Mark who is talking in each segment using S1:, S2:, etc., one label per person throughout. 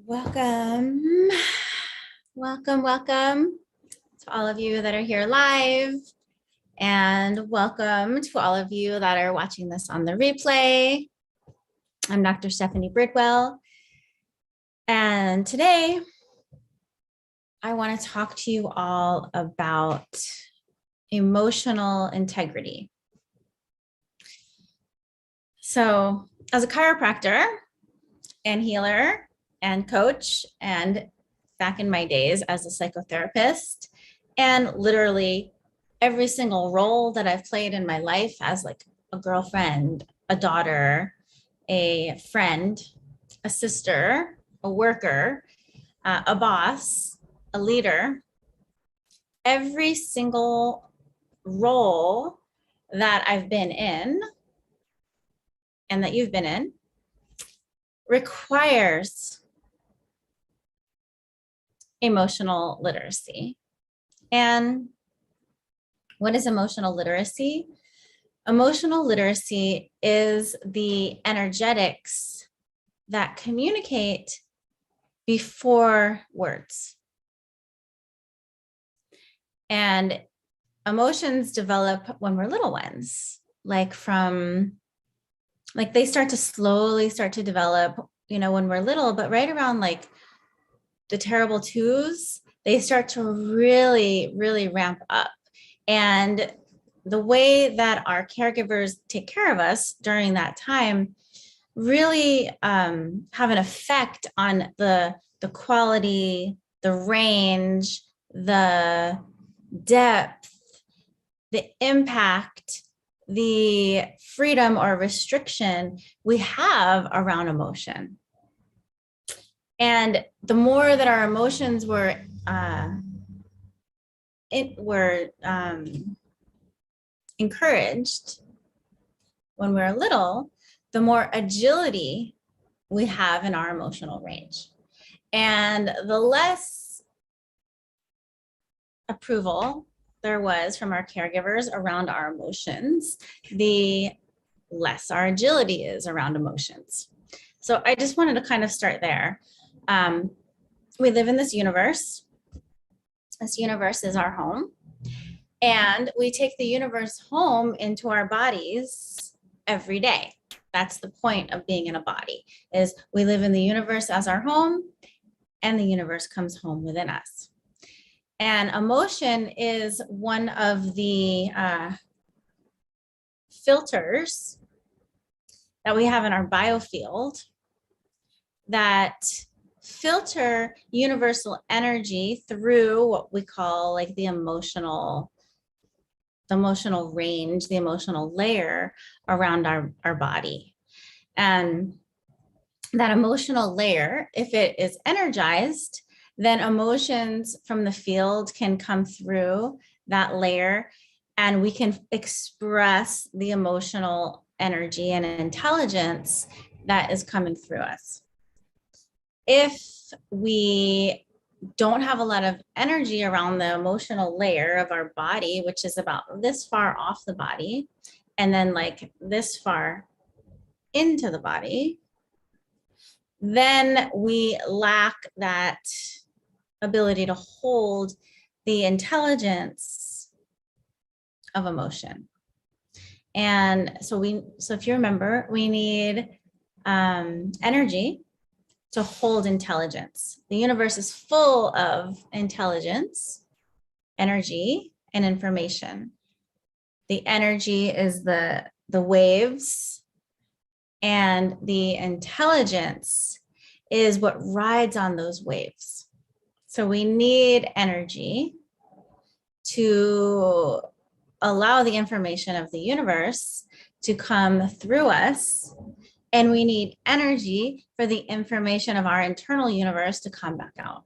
S1: Welcome, welcome to all of you that are here live, and welcome to all of you that are watching this on the replay. I'm Dr. Stephanie Bridwell, and today I want to talk to you all about emotional integrity. So, as a chiropractor and healer and coach, and back in my days as a psychotherapist, and literally every single role that I've played in my life as like a girlfriend, a daughter, a friend, a sister, a worker, a boss, a leader, every single role that I've been in and that you've been in requires emotional literacy. And what is emotional literacy? Emotional literacy is the energetics that communicate before words. And emotions develop when we're little ones, like they start to slowly start to develop, when we're little, but right around like the terrible twos, they start to really, really ramp up. And the way that our caregivers take care of us during that time really have an effect on the quality, the range, the depth, the impact, the freedom or restriction we have around emotion. And the more that our emotions were encouraged when we're little, the more agility we have in our emotional range. And the less approval there was from our caregivers around our emotions, the less our agility is around emotions. So I just wanted to kind of start there. We live in this universe. This universe is our home. And we take the universe home into our bodies every day. That's the point of being in a body, is we live in the universe as our home, and the universe comes home within us. And emotion is one of the filters that we have in our biofield that filter universal energy through what we call like the emotional range, the emotional layer around our body. And that emotional layer, if it is energized, then emotions from the field can come through that layer, and we can express the emotional energy and intelligence that is coming through us. If we don't have a lot of energy around the emotional layer of our body, which is about this far off the body, and then like this far into the body, then we lack that ability to hold the intelligence of emotion. And so if you remember, we need energy to hold intelligence. The universe is full of intelligence, energy, and information. The energy is the waves, and the intelligence is what rides on those waves. So we need energy to allow the information of the universe to come through us, and we need energy for the information of our internal universe to come back out.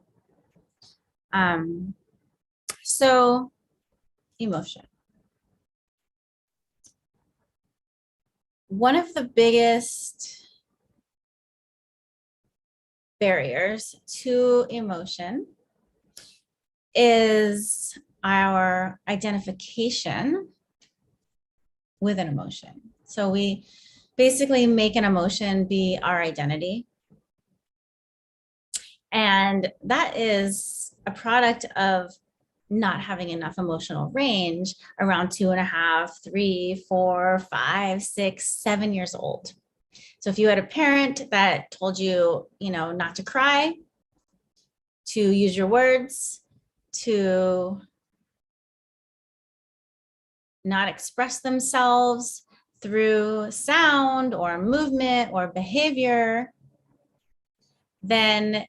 S1: So emotion. One of the biggest barriers to emotion is our identification with an emotion. So we basically make an emotion be our identity. And that is a product of not having enough emotional range around 2.5, 3, 4, 5, 6, 7 years old. So if you had a parent that told you, not to cry, to use your words, to not express themselves through sound or movement or behavior, then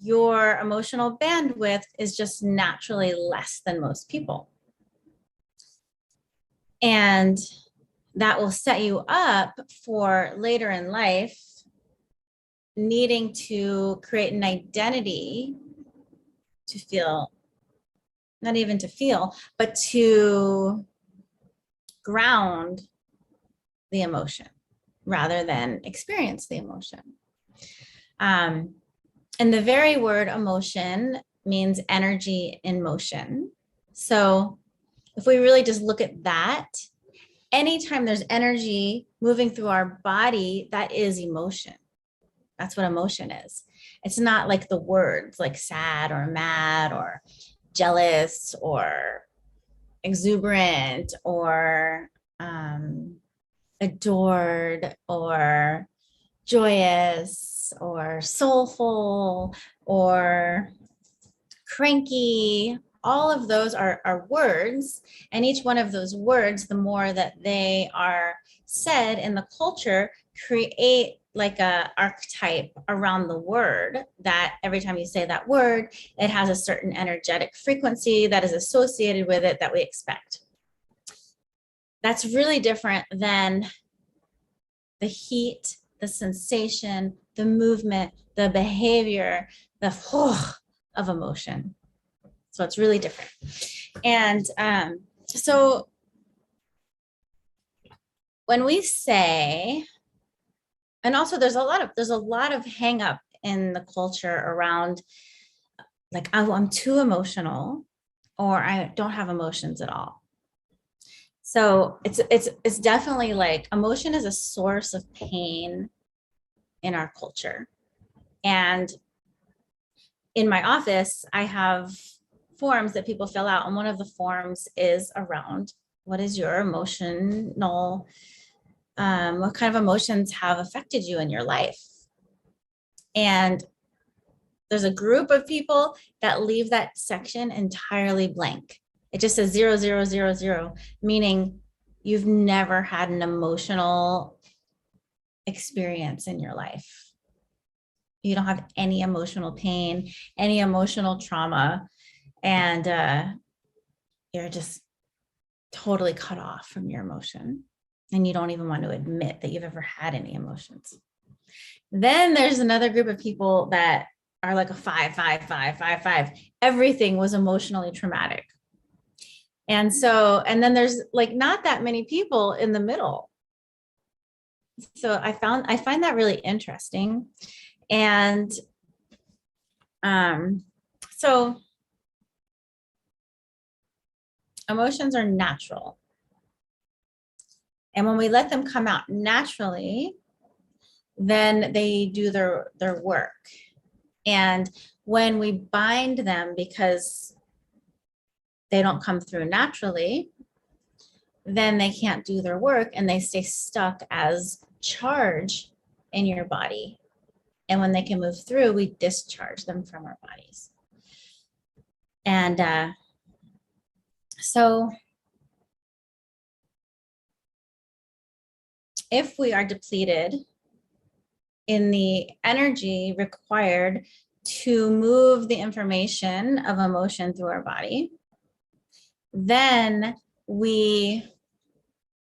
S1: your emotional bandwidth is just naturally less than most people. And that will set you up for later in life needing to create an identity to feel, not even to feel, but to ground the emotion rather than experience the emotion. And the very word emotion means energy in motion. So if we really just look at that, anytime there's energy moving through our body, that is emotion. That's what emotion is. It's not like the words like sad or mad or jealous or exuberant or adored or joyous or soulful or cranky. All of those are words, and each one of those words, the more that they are said in the culture, create like a archetype around the word, that every time you say that word, it has a certain energetic frequency that is associated with it that we expect. That's really different than the heat, the sensation, the movement, the behavior, the of emotion. So it's really different. And so when we say, and also there's a lot of hang up in the culture around like, oh, I'm too emotional, or I don't have emotions at all. So it's definitely like emotion is a source of pain in our culture. And in my office, I have forms that people fill out. And one of the forms is around what is your emotional, what kind of emotions have affected you in your life? And there's a group of people that leave that section entirely blank. It just says 0, 0, 0, 0, meaning you've never had an emotional experience in your life. You don't have any emotional pain, any emotional trauma, and you're just totally cut off from your emotion. And you don't even want to admit that you've ever had any emotions. Then there's another group of people that are like a 5, 5, 5, 5, 5. Everything was emotionally traumatic. And then there's like not that many people in the middle. So I find that really interesting. And so emotions are natural. And when we let them come out naturally, then they do their work. And when we bind them because they don't come through naturally, then they can't do their work and they stay stuck as charge in your body. And when they can move through, we discharge them from our bodies. And so if we are depleted in the energy required to move the information of emotion through our body, then we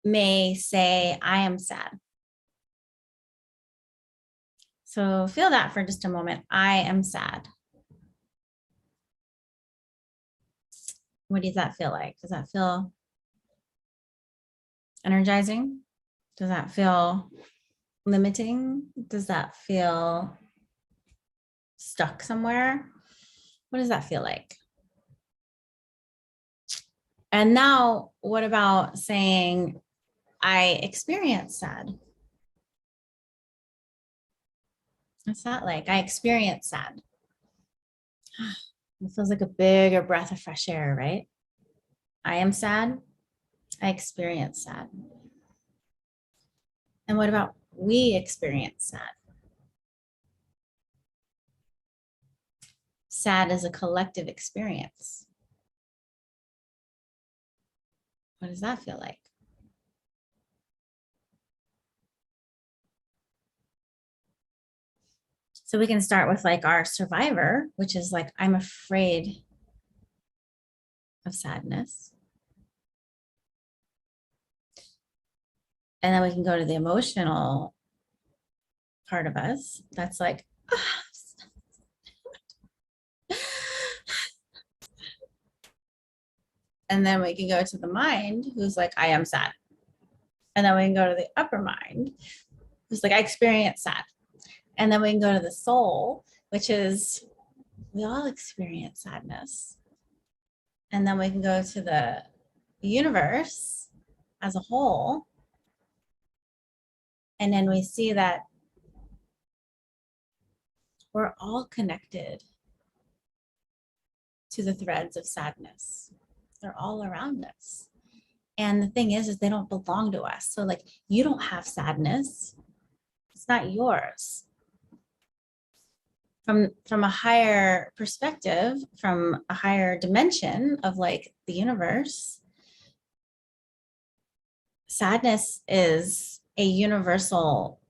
S1: may say, I am sad. So feel that for just a moment. I am sad. What does that feel like? Does that feel energizing? Does that feel limiting? Does that feel stuck somewhere? What does that feel like? And now, what about saying, I experience sad? What's that like? I experience sad. It feels like a bigger breath of fresh air, right? I am sad. I experience sad. And what about we experience sad? Sad is a collective experience. What does that feel like? So we can start with like our survivor, which is like, I'm afraid of sadness. And then we can go to the emotional part of us. That's like, and then we can go to the mind, who's like, I am sad. And then we can go to the upper mind, who's like, I experience sad. And then we can go to the soul, which is, we all experience sadness. And then we can go to the universe as a whole. And then we see that we're all connected to the threads of sadness. They're all around us. And the thing is they don't belong to us. So like, you don't have sadness. It's not yours. From a higher perspective, from a higher dimension of like the universe, sadness is a universal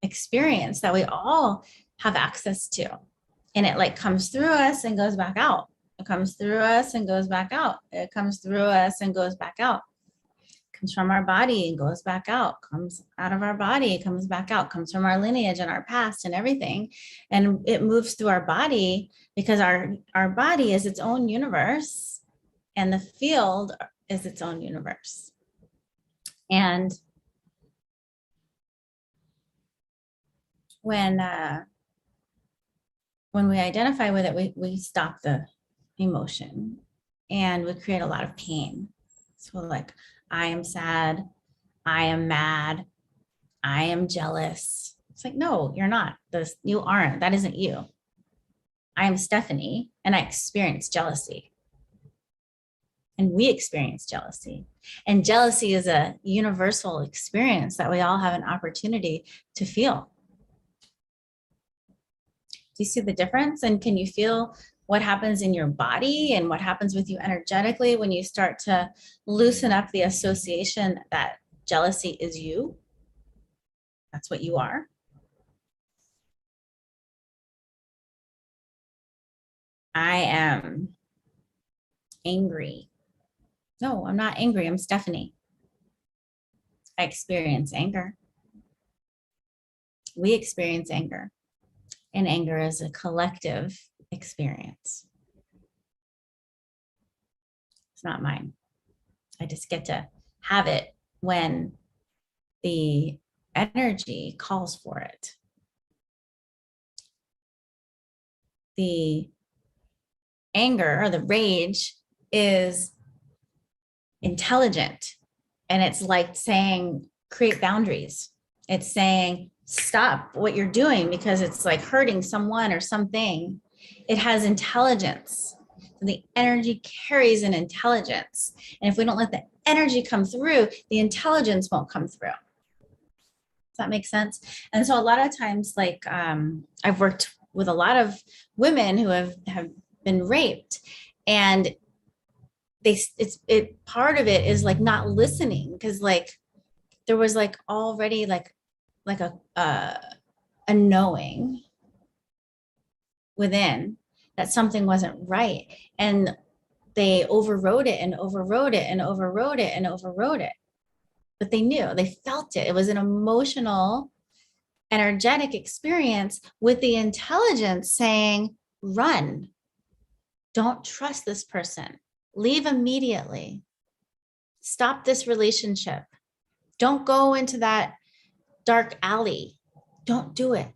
S1: experience that we all have access to. And it like comes through us and goes back out. It comes through us and goes back out. It comes through us and goes back out. It comes from our body and goes back out. Comes out of our body, comes back out. Comes from our lineage and our past and everything. And it moves through our body because our body is its own universe and the field is its own universe. And when we identify with it, we stop the emotion and we create a lot of pain. So like, I am sad, I am mad, I am jealous. It's like, no, you're not. You aren't. That isn't you. I am Stephanie and I experience jealousy. And we experience jealousy. And jealousy is a universal experience that we all have an opportunity to feel. Do you see the difference? And can you feel what happens in your body and what happens with you energetically when you start to loosen up the association that jealousy is you? That's what you are. I am angry. No, I'm not angry. I'm Stephanie. I experience anger. We experience anger. And anger is a collective experience. It's not mine. I just get to have it when the energy calls for it. The anger or the rage is intelligent. And it's like saying, create boundaries. It's saying, stop what you're doing because it's like hurting someone or something. It has intelligence. So the energy carries an intelligence. And if we don't let the energy come through, the intelligence won't come through. Does that make sense? And so a lot of times, like I've worked with a lot of women who have been raped, and part of it is like not listening, because like there was like already like a knowing within that something wasn't right, and they overrode it and overrode it and overrode it and overrode it. But they knew, they felt it. It was an emotional, energetic experience with the intelligence saying, run. Don't trust this person. Leave immediately. Stop this relationship. Don't go into that dark alley. Don't do it.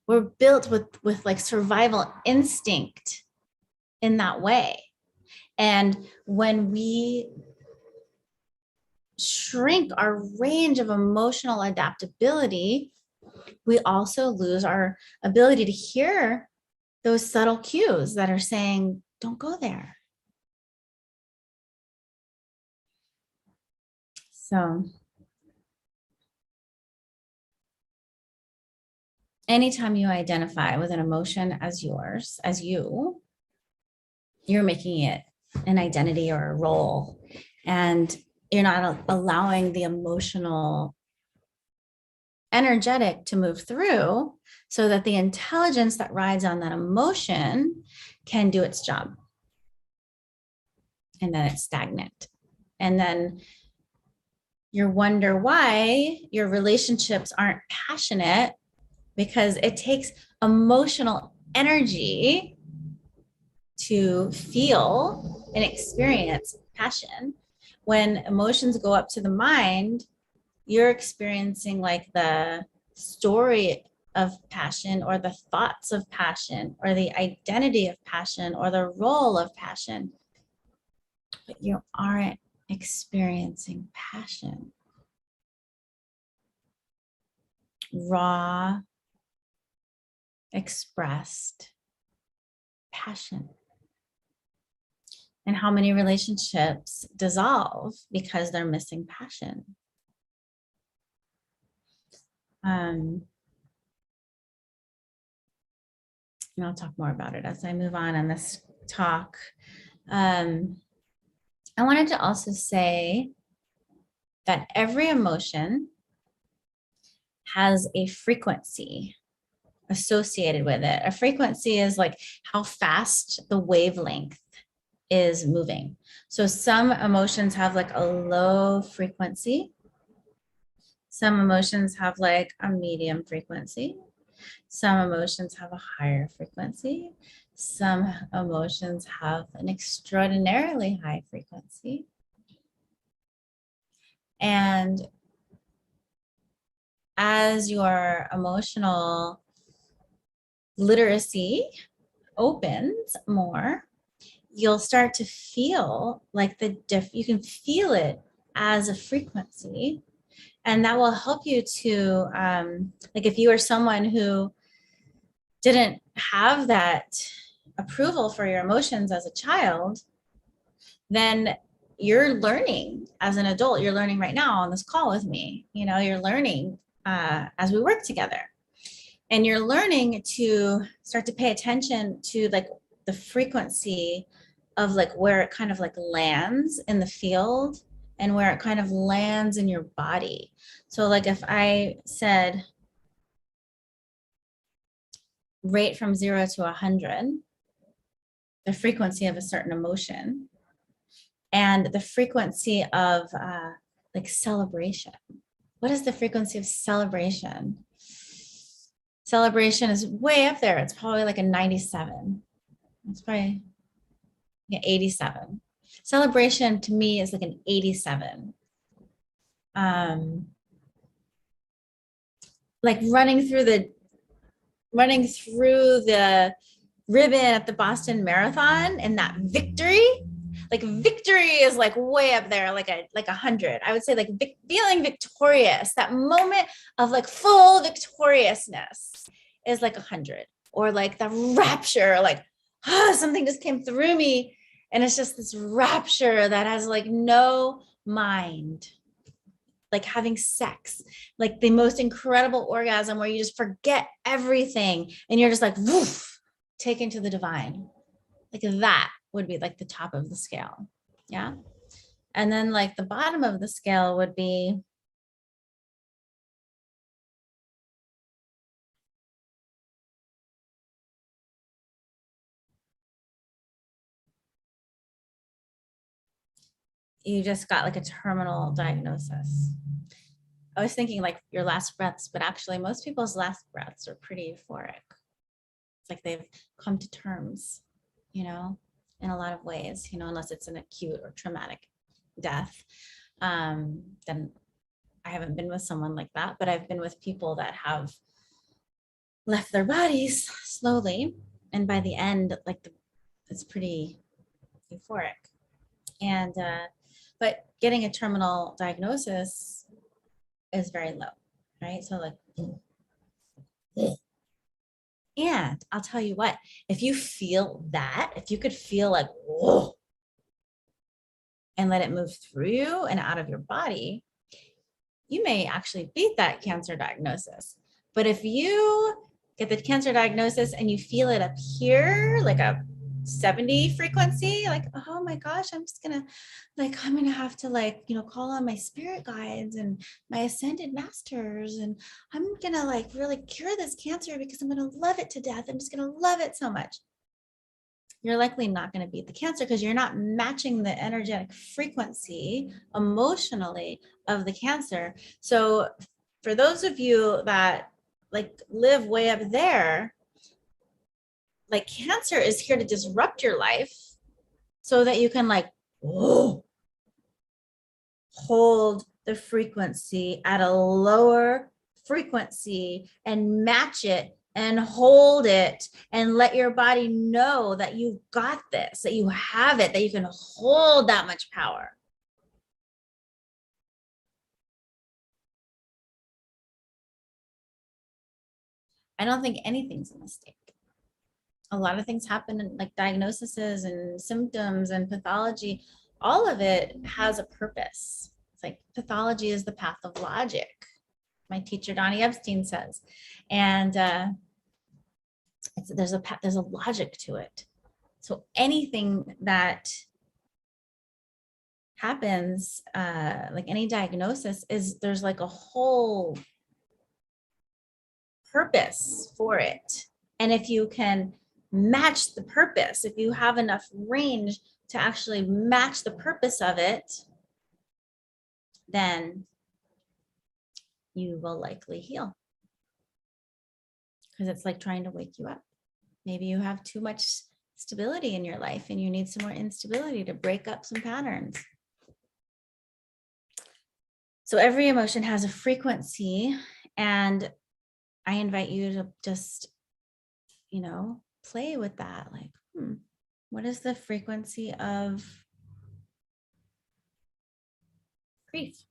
S1: We're built with like survival instinct in that way. And when we shrink our range of emotional adaptability, we also lose our ability to hear those subtle cues that are saying, don't go there. So anytime you identify with an emotion as yours, as you're making it an identity or a role, and you're not allowing the emotional energetic to move through so that the intelligence that rides on that emotion can do its job. And then it's stagnant. And then you wonder why your relationships aren't passionate, because it takes emotional energy to feel and experience passion. When emotions go up to the mind, you're experiencing like the story of passion, or the thoughts of passion, or the identity of passion, or the role of passion, but you aren't experiencing passion. Raw, expressed passion. And how many relationships dissolve because they're missing passion? And I'll talk more about it as I move on in this talk. I wanted to also say that every emotion has a frequency associated with it. A frequency is like how fast the wavelength is moving. So some emotions have like a low frequency. Some emotions have like a medium frequency. Some emotions have a higher frequency. Some emotions have an extraordinarily high frequency. And as your emotional literacy opens more, you'll start to feel like you can feel it as a frequency. And that will help you to, like if you are someone who didn't have that approval for your emotions as a child, then you're learning as an adult. You're learning right now on this call with me. You know, you're learning as we work together. And you're learning to start to pay attention to like the frequency of like where it kind of like lands in the field and where it kind of lands in your body. So like if I said rate from 0 to 100, the frequency of a certain emotion, and the frequency of like celebration. What is the frequency of celebration? Celebration is way up there. It's probably like a 97. It's probably 87. Celebration to me is like an 87. Like running through the ribbon at the Boston Marathon and that victory. Like victory is like way up there, like a 100. I would say like feeling victorious, that moment of like full victoriousness is like 100. Or like the rapture, like something just came through me, and it's just this rapture that has like no mind. Like having sex, like the most incredible orgasm where you just forget everything and you're just like woof, taken to the divine. Like that would be like the top of the scale. Yeah. And then like the bottom of the scale would be you just got like a terminal diagnosis. I was thinking like your last breaths, but actually most people's last breaths are pretty euphoric. It's like they've come to terms, you know, in a lot of ways, you know, unless it's an acute or traumatic death. Then I haven't been with someone like that, but I've been with people that have left their bodies slowly. And by the end, like it's pretty euphoric. And, but getting a terminal diagnosis is very low, right? So like And I'll tell you what, if you feel that, if you could feel like, whoa, and let it move through you and out of your body, you may actually beat that cancer diagnosis. But if you get the cancer diagnosis and you feel it up here, like a 70 frequency, like, oh my gosh, I'm gonna have to call on my spirit guides and my ascended masters. And I'm gonna really cure this cancer because I'm gonna love it to death. I'm just gonna love it so much. You're likely not going to beat the cancer because you're not matching the energetic frequency emotionally of the cancer. So for those of you that live way up there, cancer is here to disrupt your life so that you can whoa, hold the frequency at a lower frequency and match it and hold it and let your body know that you've got this, that you have it, that you can hold that much power. I don't think anything's a mistake. A lot of things happen in diagnoses and symptoms and pathology. All of it has a purpose. It's like pathology is the path of logic, my teacher Donnie Epstein says. And there's a logic to it. So anything that happens, like any diagnosis, there's a whole purpose for it. And if you can match the purpose, if you have enough range to actually match the purpose of it, then you will likely heal. Because it's like trying to wake you up. Maybe you have too much stability in your life and you need some more instability to break up some patterns. So every emotion has a frequency, and I invite you to just, play with that. What is the frequency of grief?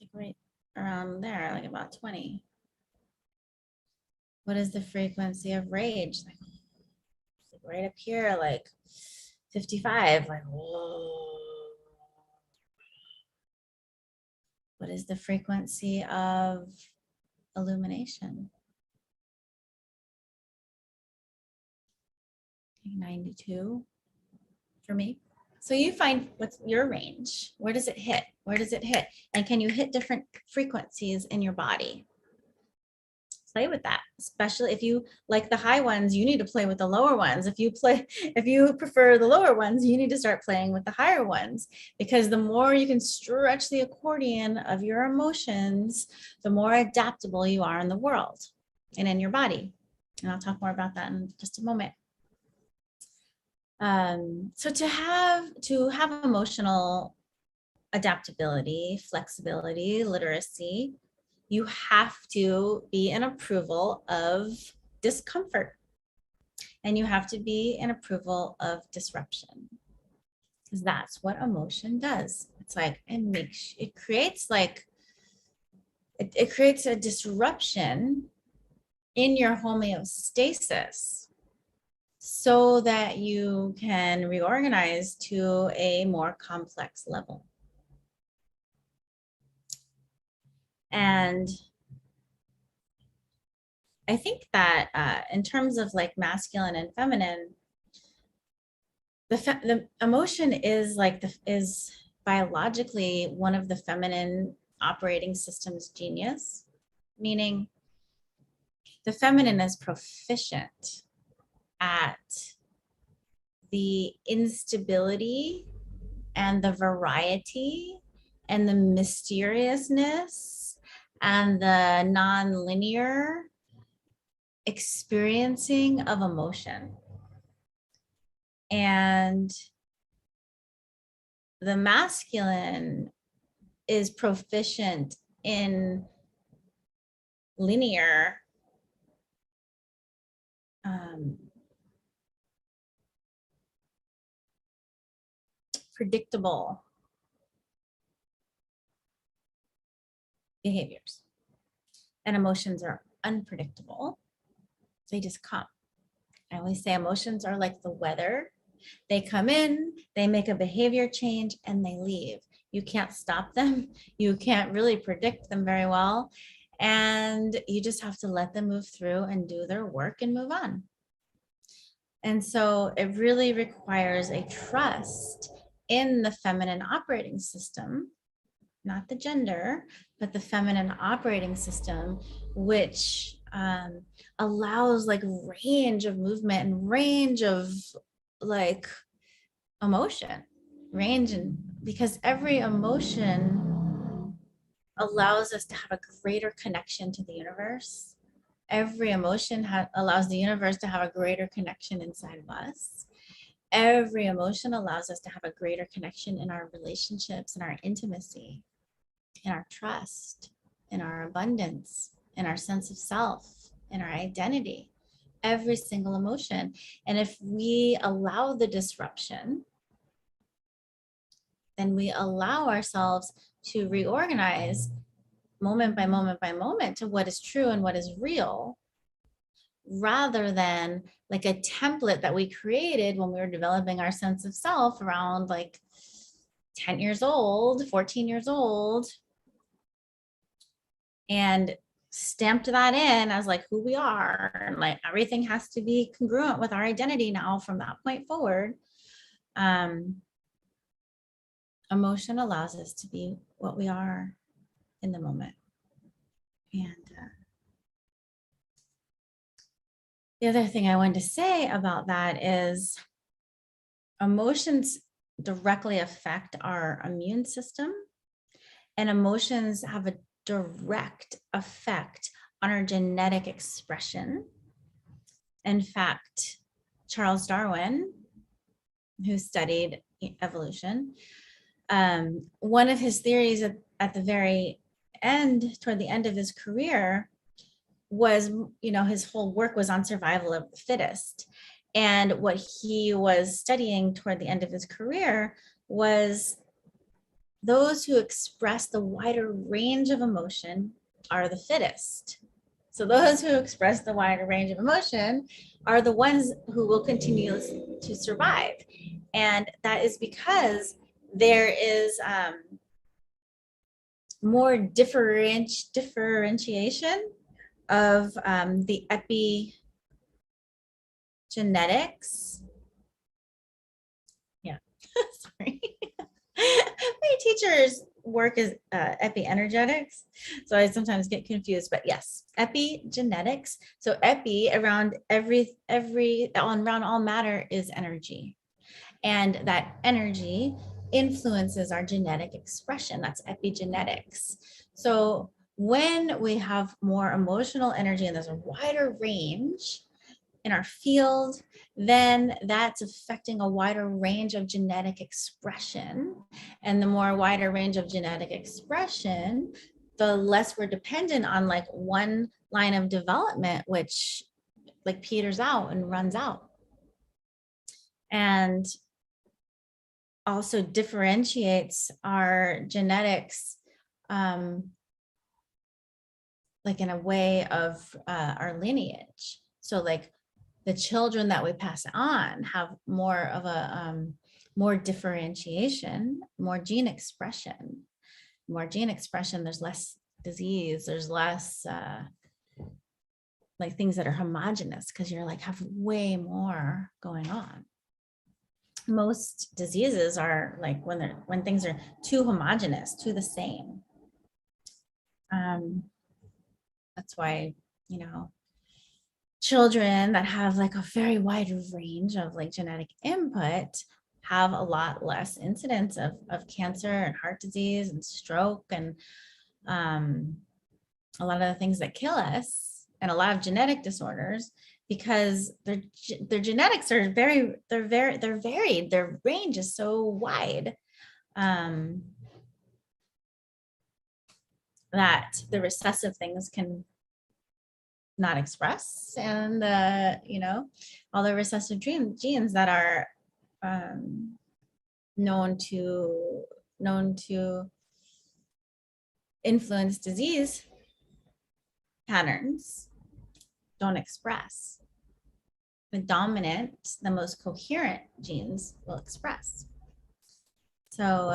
S1: It's right around there, about 20. What is the frequency of rage? Right up here, 55. Whoa. What is the frequency of illumination? 92 for me. So you find what's your range. Where does it hit? Where does it hit? And can you hit different frequencies in your body? Play with that, especially if you like the high ones. You need to play with the lower ones. If you prefer the lower ones, you need to start playing with the higher ones, because the more you can stretch the accordion of your emotions, the more adaptable you are in the world and in your body. And I'll talk more about that in just a moment. So to have emotional adaptability, flexibility, literacy, you have to be in approval of discomfort, and you have to be in approval of disruption, because that's what emotion does. It's it creates a disruption in your homeostasis so that you can reorganize to a more complex level. And I think that in terms of masculine and feminine, the emotion is is biologically one of the feminine operating systems genius, meaning the feminine is proficient at the instability and the variety and the mysteriousness and the non-linear experiencing of emotion. And the masculine is proficient in linear predictable behaviors. And emotions are unpredictable. They just come. I always say emotions are like the weather. They come in, they make a behavior change, and they leave. You can't stop them. You can't really predict them very well. And you just have to let them move through and do their work and move on. And so it really requires a trust in the feminine operating system, not the gender, but the feminine operating system, which allows like range of movement and range of like emotion, range, and because every emotion allows us to have a greater connection to the universe. Every emotion allows the universe to have a greater connection inside of us. Every emotion allows us to have a greater connection in our relationships and our intimacy, in our trust, in our abundance, in our sense of self, in our identity. Every single emotion. And if we allow the disruption, then we allow ourselves to reorganize moment by moment by moment to what is true and what is real, rather than like a template that we created when we were developing our sense of self around like 10 years old, 14 years old, and stamped that in as like who we are. And like everything has to be congruent with our identity now from that point forward. Emotion allows us to be what we are in the moment. And the other thing I wanted to say about that is emotions directly affect our immune system, and emotions have a direct effect on our genetic expression. In fact, Charles Darwin, who studied evolution, one of his theories at the very end, toward the end of his career, was, his whole work was on survival of the fittest. And what he was studying toward the end of his career was those who express the wider range of emotion are the fittest. So those who express the wider range of emotion are the ones who will continue to survive. And that is because there is more differentiation of the epigenetics. Yeah, sorry. My teacher's work is epienergetics, so I sometimes get confused, but yes, epigenetics. So epi, around around all matter is energy, and that energy influences our genetic expression. That's epigenetics. So when we have more emotional energy and there's a wider range in our field, then that's affecting a wider range of genetic expression. And the more wider range of genetic expression, the less we're dependent on like one line of development, which like peters out and runs out. And also differentiates our genetics like in a way of our lineage. So like the children that we pass on have more of a more differentiation, more gene expression. There's less disease, there's less like things that are homogenous, because you're like have way more going on. Most diseases are like when things are too homogenous, too the same. That's why, children that have like a very wide range of like genetic input have a lot less incidence of cancer and heart disease and stroke and a lot of the things that kill us, and a lot of genetic disorders, because their genetics are they're varied. Their range is so wide that the recessive things can not express, and all the recessive genes that are known to influence disease patterns don't express. The dominant, the most coherent genes will express. So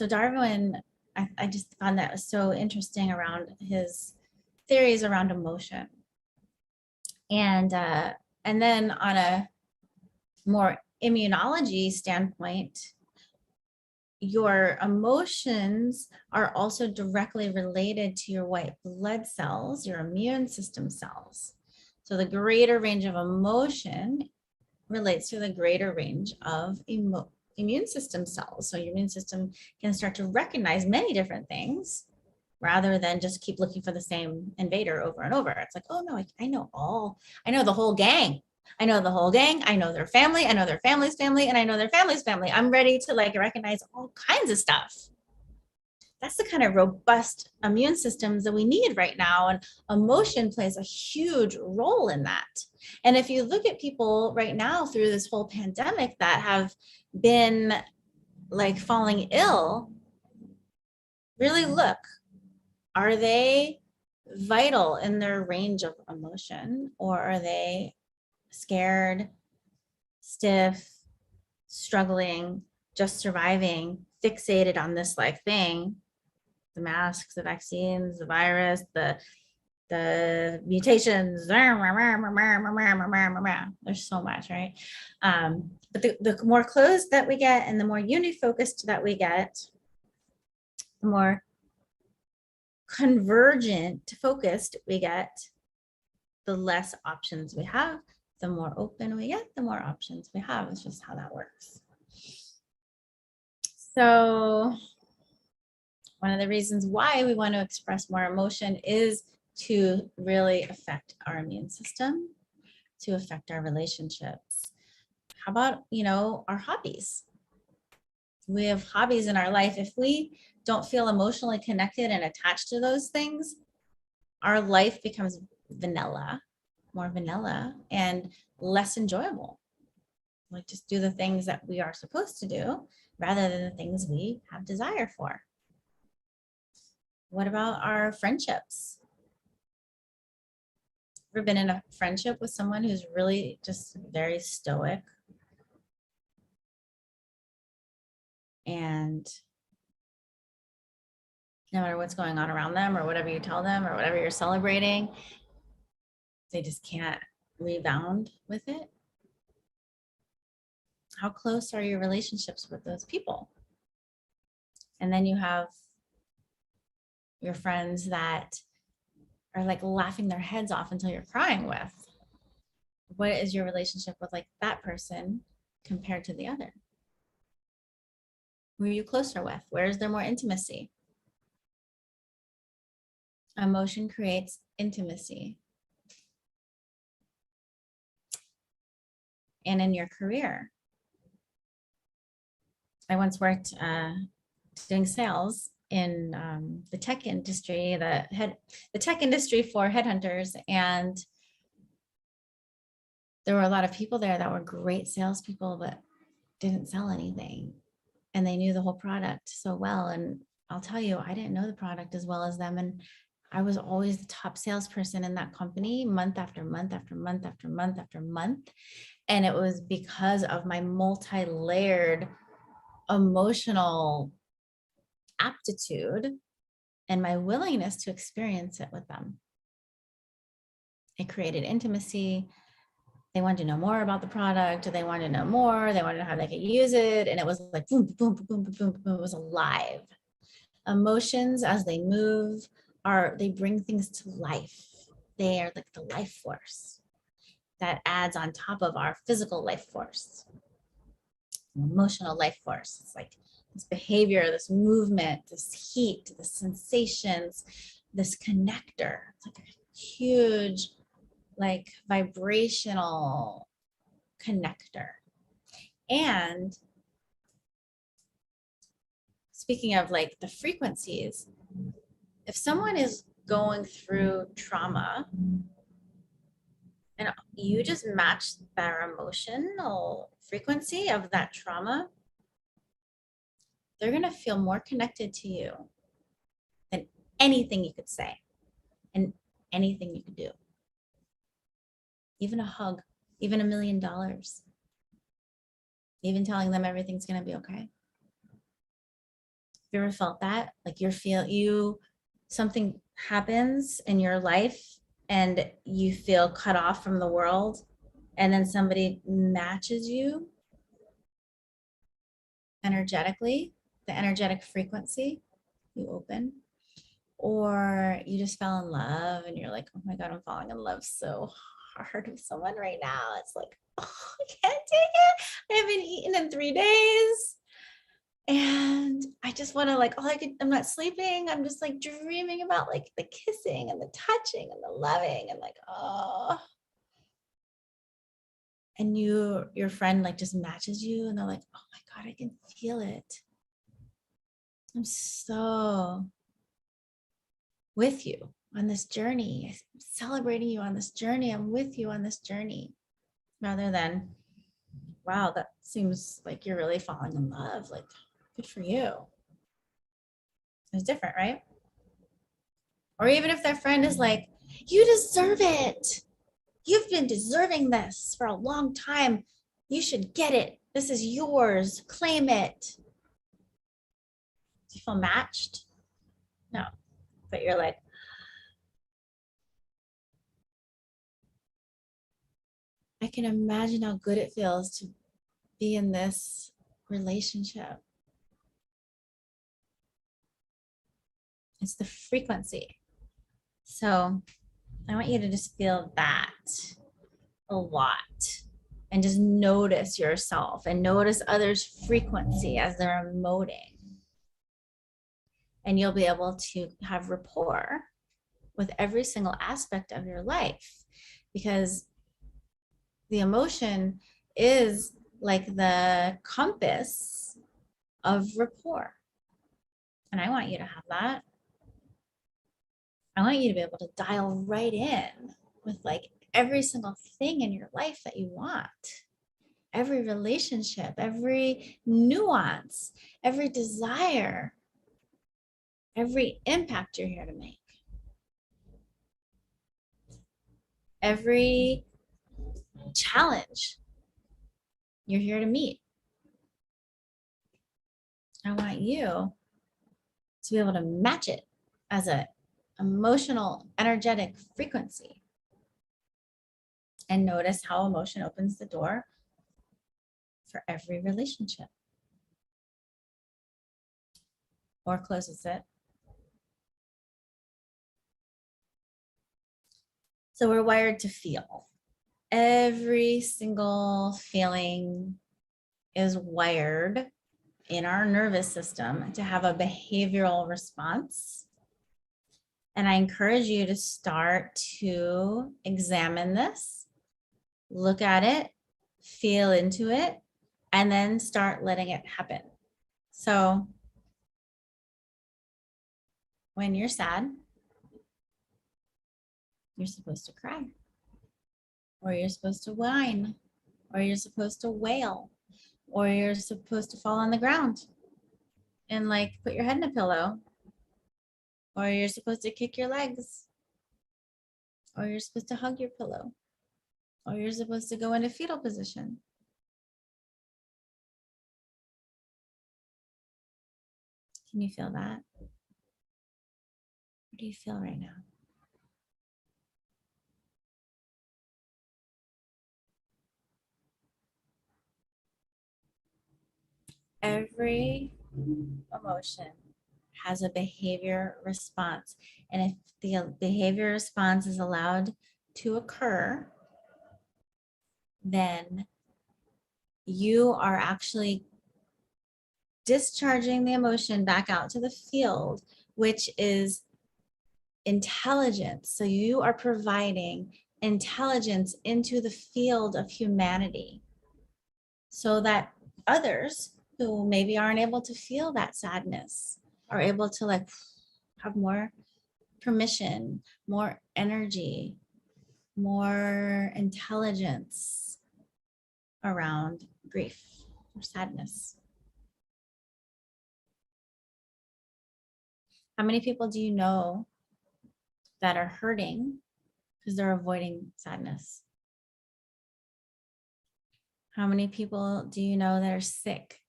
S1: Darwin, I just found that was so interesting around his theories around emotion. And then on a more immunology standpoint, your emotions are also directly related to your white blood cells, your immune system cells. So the greater range of emotion relates to the greater range of immune system cells. So your immune system can start to recognize many different things rather than just keep looking for the same invader over and over. It's like, oh no, I know the whole gang. I know the whole gang. I know their family. I know their family's family, and I know their family's family. I'm ready to like recognize all kinds of stuff. That's the kind of robust immune systems that we need right now. And emotion plays a huge role in that. And if you look at people right now through this whole pandemic that have been like falling ill, really look, are they vital in their range of emotion, or are they scared, stiff, struggling, just surviving, fixated on this like thing, the masks, the vaccines, the virus, the mutations, there's so much, right? But the more closed that we get and the more uni-focused that we get, the more convergent focused we get, the less options we have. The more open we get, the more options we have. It's just how that works. So one of the reasons why we want to express more emotion is to really affect our immune system, to affect our relationships. How about, our hobbies? We have hobbies in our life. If we don't feel emotionally connected and attached to those things, our life becomes more vanilla and less enjoyable. Like just do the things that we are supposed to do rather than the things we have desire for. What about our friendships? Ever been in a friendship with someone who's really just very stoic and no matter what's going on around them or whatever you tell them or whatever you're celebrating, they just can't rebound with it? How close are your relationships with those people? And then you have your friends that are like laughing their heads off until you're crying with. What is your relationship with like that person compared to the other? Who are you closer with? Where is there more intimacy? Emotion creates intimacy. And in your career, I once worked doing sales in the tech industry, the tech industry for headhunters, and there were a lot of people there that were great salespeople, but didn't sell anything, and they knew the whole product so well. And I'll tell you, I didn't know the product as well as them, and I was always the top salesperson in that company, month after month after month after month after month. And it was because of my multi-layered emotional aptitude and my willingness to experience it with them. It created intimacy. They wanted to know more about the product. They wanted to know more. They wanted to know how they could use it. And it was like boom, boom, boom, boom, boom, boom. It was alive. Emotions, as they move, they bring things to life. They are like the life force that adds on top of our physical life force, emotional life force. It's like this behavior, this movement, this heat, the sensations, this connector. It's like a huge, like vibrational connector. And speaking of like the frequencies, if someone is going through trauma and you just match their emotional frequency of that trauma, they're going to feel more connected to you than anything you could say and anything you could do, even a hug, even $1 million, even telling them everything's going to be okay. You ever felt that? Like something happens in your life and you feel cut off from the world, and then somebody matches you energetically, the energetic frequency, you open. Or you just fell in love and you're like, oh my God, I'm falling in love so hard with someone right now. It's like, oh, I can't take it. I haven't eaten in 3 days. And I just want to I'm not sleeping. I'm just like dreaming about like the kissing and the touching and the loving and like, oh. And your friend like just matches you and they're like, oh my God, I can feel it. I'm so with you on this journey. I'm celebrating you on this journey. I'm with you on this journey. Rather than, wow, that seems like you're really falling in love. Like, good for you. It's different, right? Or even if their friend is like, you deserve it. You've been deserving this for a long time. You should get it. This is yours. Claim it. Do you feel matched? No. But you're like, I can imagine how good it feels to be in this relationship. It's the frequency. So I want you to just feel that a lot and just notice yourself and notice others' frequency as they're emoting. And you'll be able to have rapport with every single aspect of your life, because the emotion is like the compass of rapport. And I want you to have that. I want you to be able to dial right in with like every single thing in your life that you want. Every relationship, every nuance, every desire, every impact you're here to make. Every challenge you're here to meet. I want you to be able to match it as an emotional, energetic frequency. And notice how emotion opens the door for every relationship or closes it. So we're wired to feel. Every single feeling is wired in our nervous system to have a behavioral response. And I encourage you to start to examine this, look at it, feel into it, and then start letting it happen. So when you're sad, you're supposed to cry, or you're supposed to whine, or you're supposed to wail, or you're supposed to fall on the ground and like put your head in a pillow, or you're supposed to kick your legs, or you're supposed to hug your pillow, or you're supposed to go into fetal position. Can you feel that? What do you feel right now? Every emotion has a behavior response. And if the behavior response is allowed to occur, then you are actually discharging the emotion back out to the field, which is intelligence. So you are providing intelligence into the field of humanity so that others who maybe aren't able to feel that sadness are able to like have more permission, more energy, more intelligence around grief or sadness. How many people do you know that are hurting because they're avoiding sadness? How many people do you know that are sick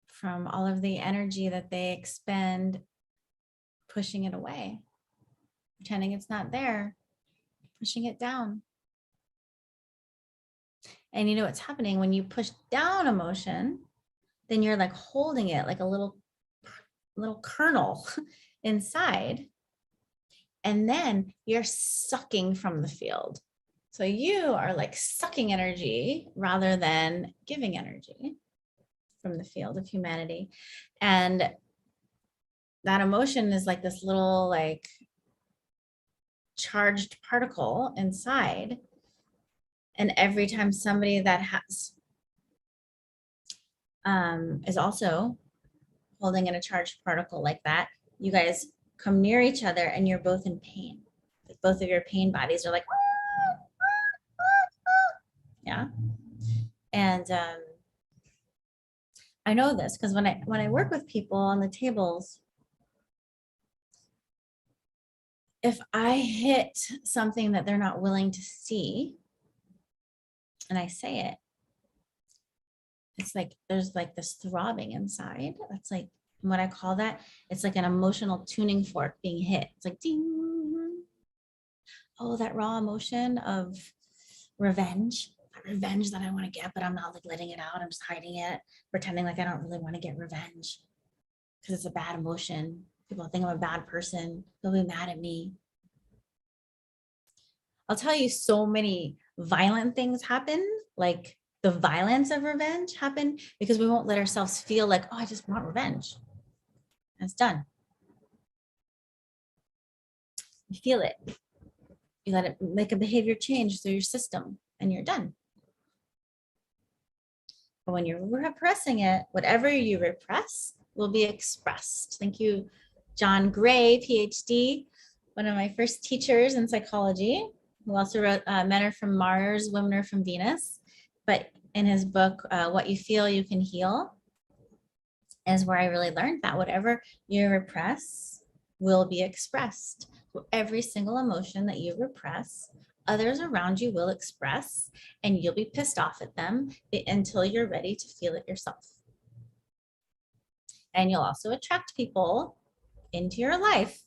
S1: from all of the energy that they expend pushing it away, pretending it's not there, pushing it down? And you know what's happening when you push down emotion, then you're like holding it like a little kernel inside, and then you're sucking from the field. So you are like sucking energy rather than giving energy from the field of humanity. And that emotion is like this little like charged particle inside. And every time somebody that has is also holding in a charged particle like that, you guys come near each other and you're both in pain. Both of your pain bodies are like, yeah. And I know this because when I work with people on the tables, if I hit something that they're not willing to see and I say it, it's like there's like this throbbing inside. That's like what I call that. It's like an emotional tuning fork being hit. It's like ding. Oh, that raw emotion of revenge. That revenge that I want to get, but I'm not like letting it out. I'm just hiding it, pretending like I don't really want to get revenge because it's a bad emotion. People think I'm a bad person. They'll be mad at me. I'll tell you, so many violent things happen, like the violence of revenge happen because we won't let ourselves feel like, oh, I just want revenge. And it's done. You feel it. You let it make a behavior change through your system and you're done. But when you're repressing it, whatever you repress will be expressed. Thank you, John Gray, PhD, one of my first teachers in psychology, who also wrote Men Are From Mars, Women Are From Venus. But in his book, What You Feel, You Can Heal, is where I really learned that whatever you repress will be expressed. So every single emotion that you repress, others around you will express, and you'll be pissed off at them until you're ready to feel it yourself. And you'll also attract people into your life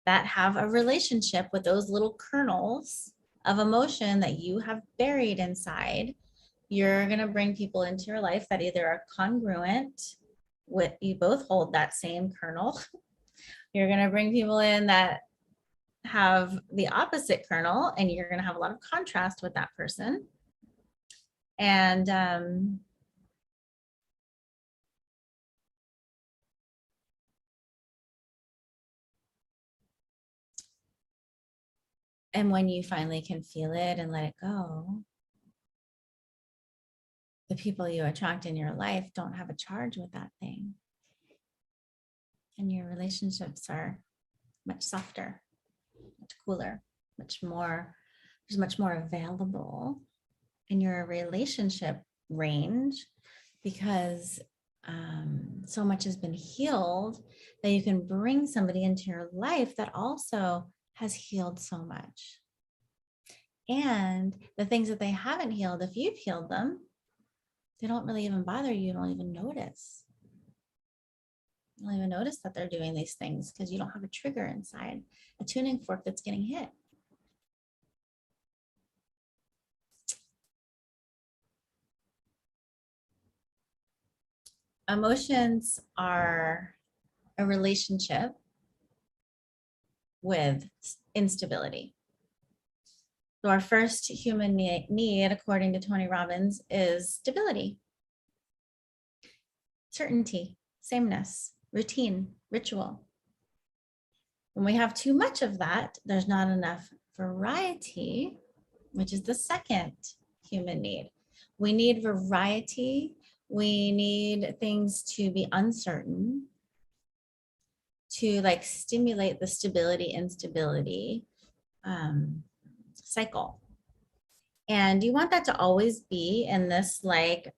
S1: that have a relationship with those little kernels of emotion that you have buried inside. You're going to bring people into your life that either are congruent with, you both hold that same kernel. You're going to bring people in that have the opposite kernel, and you're going to have a lot of contrast with that person. And when you finally can feel it and let it go, the people you attract in your life don't have a charge with that thing. And your relationships are much softer, much cooler, much more, there's much more available in your relationship range because so much has been healed that you can bring somebody into your life that also has healed so much. And the things that they haven't healed, if you've healed them, they don't really even bother you. You don't even notice. You don't even notice that they're doing these things because you don't have a trigger inside, a tuning fork that's getting hit. Emotions are a relationship with instability. So our first human need, according to Tony Robbins, is stability, certainty, sameness, routine, ritual. When we have too much of that, there's not enough variety, which is the second human need. We need variety. We need things to be uncertain, to like stimulate the stability instability cycle. And you want that to always be in this like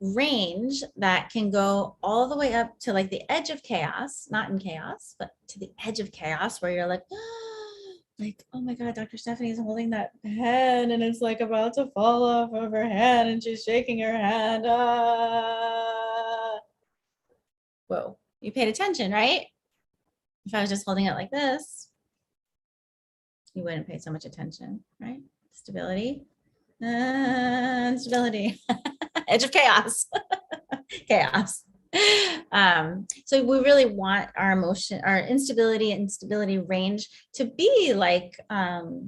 S1: range that can go all the way up to like the edge of chaos, not in chaos, but to the edge of chaos where you're like, oh my God, Dr. Stephanie's holding that pen and it's like about to fall off of her hand and she's shaking her hand. Ah. Whoa, you paid attention, right? If I was just holding it like this, you wouldn't pay so much attention, right? Stability, stability, edge of chaos, chaos. So we really want our emotion, our instability and stability range to be like, to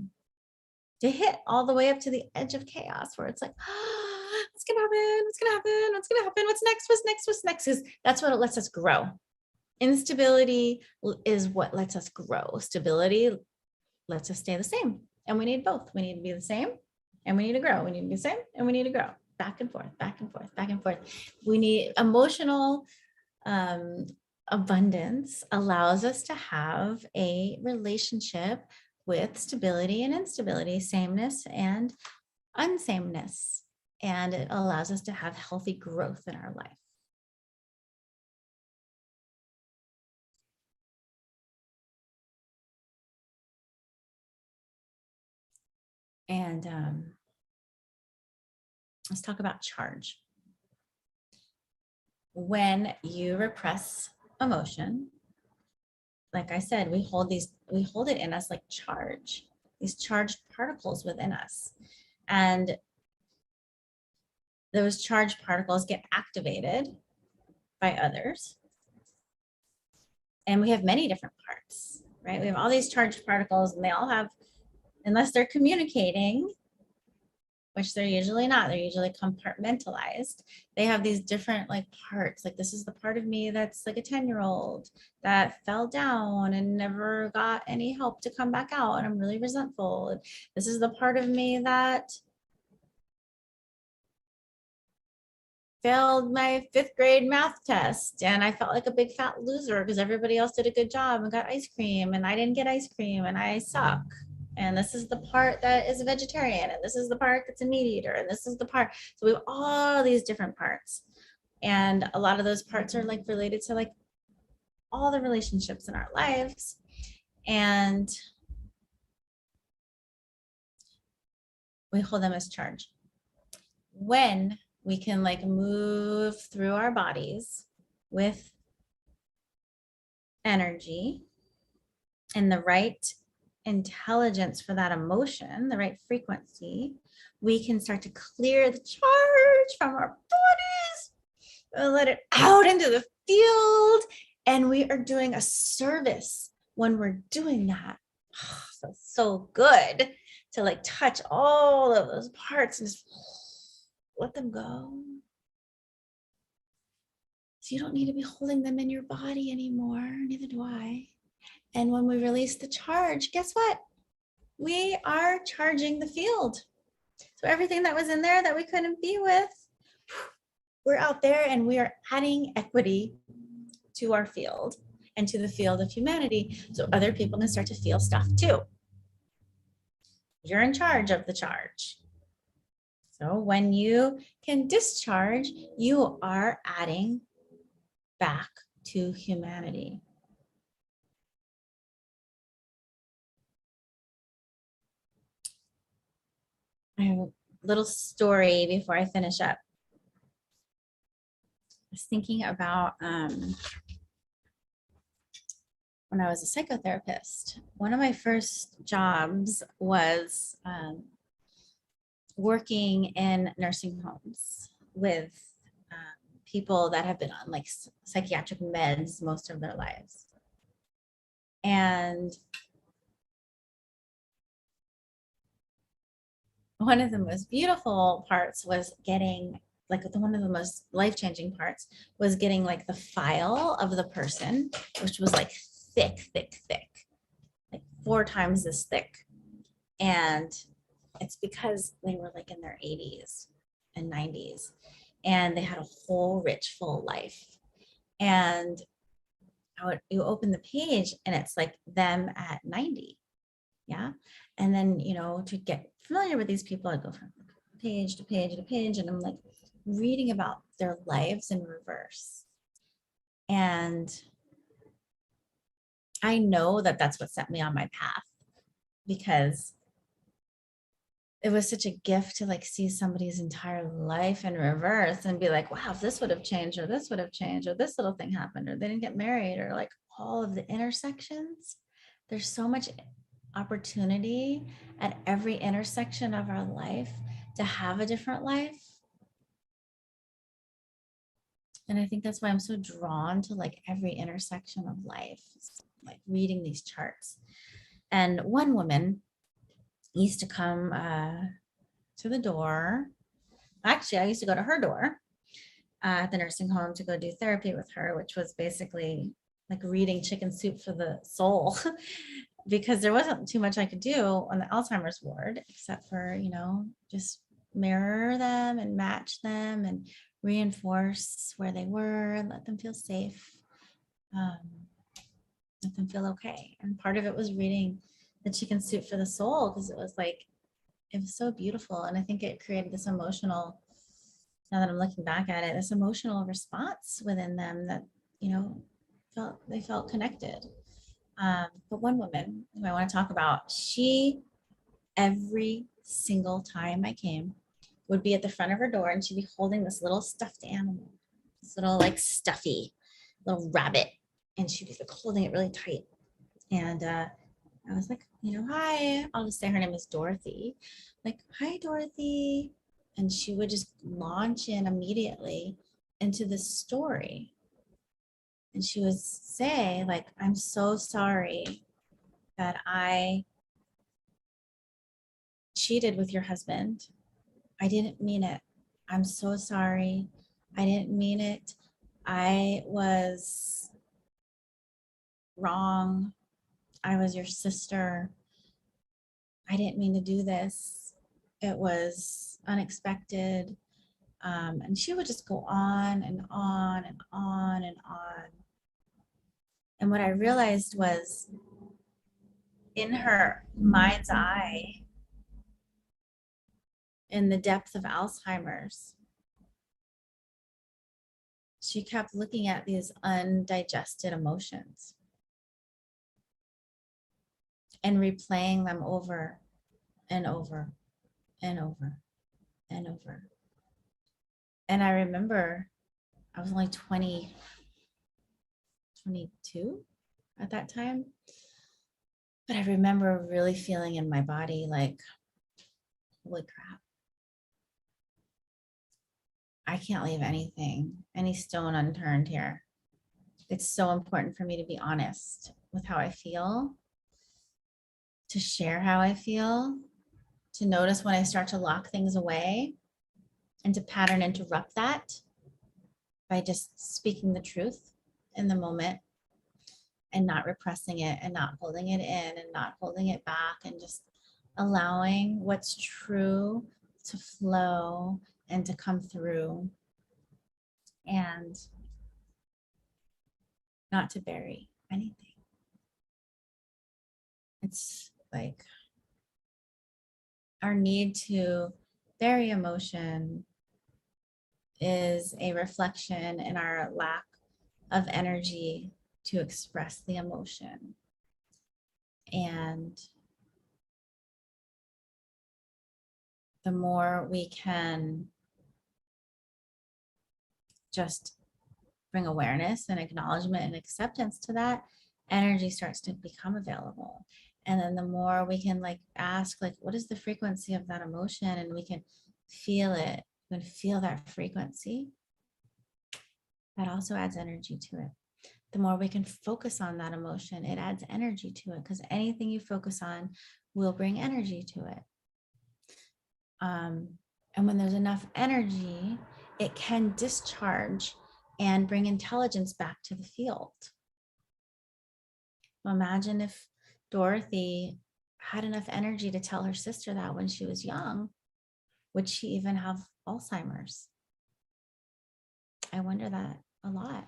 S1: hit all the way up to the edge of chaos where it's like, what's gonna happen? What's gonna happen? What's gonna happen? What's next? What's next? What's next? Because that's what it lets us grow. Instability is what lets us grow. Stability lets us stay the same. And we need both. We need to be the same and we need to grow. We need to be the same and we need to grow. Back and forth, back and forth, back and forth. We need emotional abundance allows us to have a relationship with stability and instability, sameness and unsameness. And it allows us to have healthy growth in our life. And let's talk about charge. When you repress emotion, like I said, we hold it in us like charge, these charged particles within us. And those charged particles get activated by others. And we have many different parts, right? We have all these charged particles and they all have, unless they're communicating, which they're usually not, they're usually compartmentalized. They have these different like parts, like this is the part of me that's like a 10-year-old that fell down and never got any help to come back out and I'm really resentful. This is the part of me that failed my 5th grade math test and I felt like a big fat loser because everybody else did a good job and got ice cream and I didn't get ice cream and I suck. And this is the part that is a vegetarian and this is the part that's a meat eater and this is the part. So we have all these different parts. And a lot of those parts are like related to like all the relationships in our lives. And we hold them as charge. When we can like move through our bodies with energy and the right intelligence for that emotion, the right frequency, we can start to clear the charge from our bodies and let it out into the field. And we are doing a service when we're doing that. So, so good to like touch all of those parts and just let them go. So you don't need to be holding them in your body anymore. Neither do I. And when we release the charge, guess what? We are charging the field. So everything that was in there that we couldn't be with, we're out there and we are adding equity to our field and to the field of humanity. So other people can start to feel stuff too. You're in charge of the charge. So when you can discharge, you are adding back to humanity. I have a little story before I finish up. I was thinking about when I was a psychotherapist, one of my first jobs was working in nursing homes with people that have been on like psychiatric meds most of their lives. And one of the most beautiful parts was getting like one of the most life-changing parts was getting like the file of the person, which was like thick, like 4 times this thick. And it's because they were like in their 80s and 90s and they had a whole rich, full life. And you open the page and it's like them at 90. Yeah. And then, you know, to get familiar with these people, I go from page to page to page and I'm like, reading about their lives in reverse. And I know that that's what set me on my path, because it was such a gift to like see somebody's entire life in reverse and be like, wow, if this would have changed, or this would have changed, or this little thing happened, or they didn't get married, or like all of the intersections. There's so much opportunity at every intersection of our life to have a different life. And I think that's why I'm so drawn to like every intersection of life, like reading these charts. And one woman used to come to the door. Actually, I used to go to her door at the nursing home to go do therapy with her, which was basically like reading Chicken Soup for the Soul, because there wasn't too much I could do on the Alzheimer's ward except for, just mirror them and match them and reinforce where they were and let them feel safe, let them feel okay. And part of it was reading the Chicken Soup for the Soul, because it was so beautiful. And I think it created this emotional, now that I'm looking back at it, this emotional response within them that, they felt connected. But one woman who I want to talk about, she, every single time I came, would be at the front of her door and she'd be holding this little stuffed animal, this little like stuffy little rabbit. And she'd be like holding it really tight. And I was like, hi, I'll just say her name is Dorothy. Like, hi, Dorothy. And she would just launch in immediately into this story. And she would say, like, I'm so sorry that I cheated with your husband. I didn't mean it. I'm so sorry. I didn't mean it. I was wrong. I was your sister. I didn't mean to do this. It was unexpected. And she would just go on and on and on and on. And what I realized was, in her mind's eye, in the depth of Alzheimer's, she kept looking at these undigested emotions and replaying them over and over and over and over. And I remember I was only 22 at that time. But I remember really feeling in my body like, holy crap. I can't leave any stone unturned here. It's so important for me to be honest with how I feel, to share how I feel, to notice when I start to lock things away, and to pattern interrupt that by just speaking the truth in the moment and not repressing it and not holding it in and not holding it back, and just allowing what's true to flow and to come through, and not to bury anything. It's like our need to bury emotion is a reflection in our lack of energy to express the emotion. And the more we can just bring awareness and acknowledgement and acceptance to that, energy starts to become available. And then the more we can like ask, like, what is the frequency of that emotion? And we can feel it, we can feel that frequency. That also adds energy to it. The more we can focus on that emotion, it adds energy to it, because anything you focus on will bring energy to it. And when there's enough energy, it can discharge and bring intelligence back to the field. Imagine if Dorothy had enough energy to tell her sister that when she was young. Would she even have Alzheimer's? I wonder that a lot.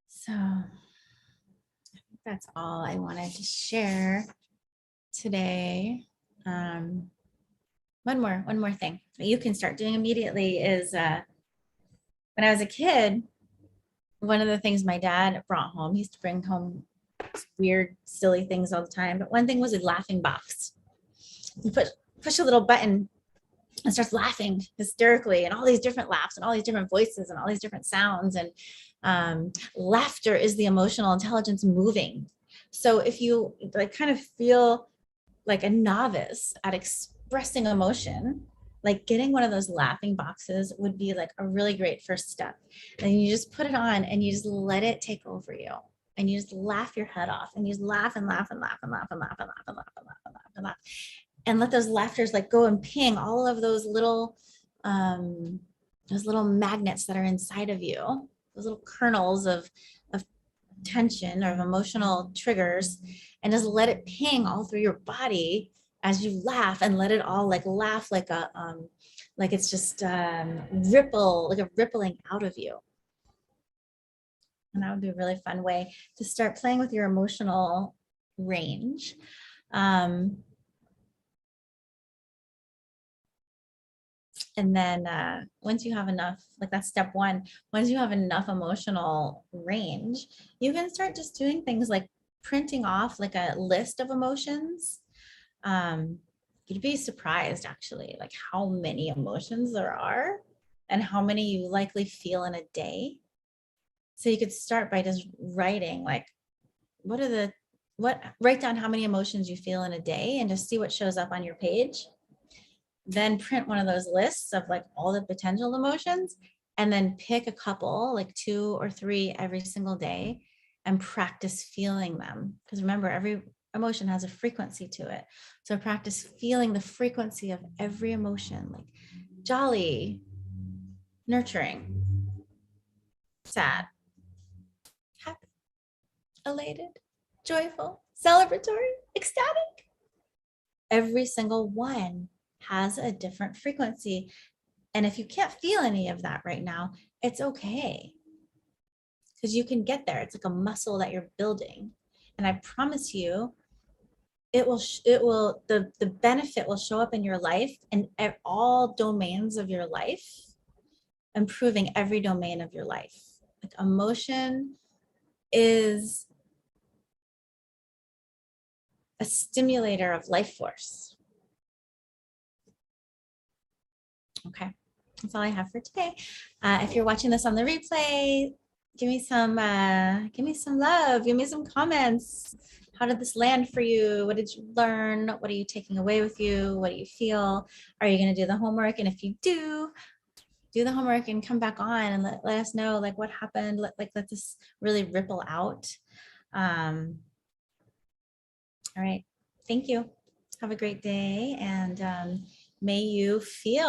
S1: So I think that's all I wanted to share today. one more thing that you can start doing immediately is when I was a kid, one of the things my dad brought home, he used to bring home weird, silly things all the time. But one thing was a laughing box. You push a little button and starts laughing hysterically, and all these different laughs and all these different voices and all these different sounds. And laughter is the emotional intelligence moving. So if you like kind of feel like a novice at expressing emotion, like getting one of those laughing boxes would be like a really great first step. And you just put it on and you just let it take over you. And you just laugh your head off and you just laugh and laugh and laugh and laugh and laugh and laugh and laugh and laugh and laugh and laugh. And let those laughters like go and ping all of those little magnets that are inside of you, those little kernels of tension or of emotional triggers, and just let it ping all through your body as you laugh, and let it all like laugh like a like it's just ripple, like a rippling out of you. And that would be a really fun way to start playing with your emotional range. And then once you have enough, like that's step one, once you have enough emotional range, you can start just doing things like printing off like a list of emotions. You'd be surprised actually, like how many emotions there are and how many you likely feel in a day. So you could start by just writing like, write down how many emotions you feel in a day and just see what shows up on your page. Then print one of those lists of like all the potential emotions, and then pick a couple, like 2 or 3 every single day, and practice feeling them. Because remember, every emotion has a frequency to it. So practice feeling the frequency of every emotion, like jolly, nurturing, sad, happy, elated, joyful, celebratory, ecstatic. Every single one has a different frequency. And if you can't feel any of that right now, it's okay. Because you can get there. It's like a muscle that you're building. And I promise you, the benefit will show up in your life and all domains of your life, improving every domain of your life. Like emotion is a stimulator of life force. Okay. That's all I have for today. If you're watching this on the replay, give me some love, give me some comments. How did this land for you? What did you learn? What are you taking away with you? What do you feel? Are you going to do the homework? And if you do the homework and come back on and let us know like what happened. Let this really ripple out. All right. Thank you. Have a great day, and may you feel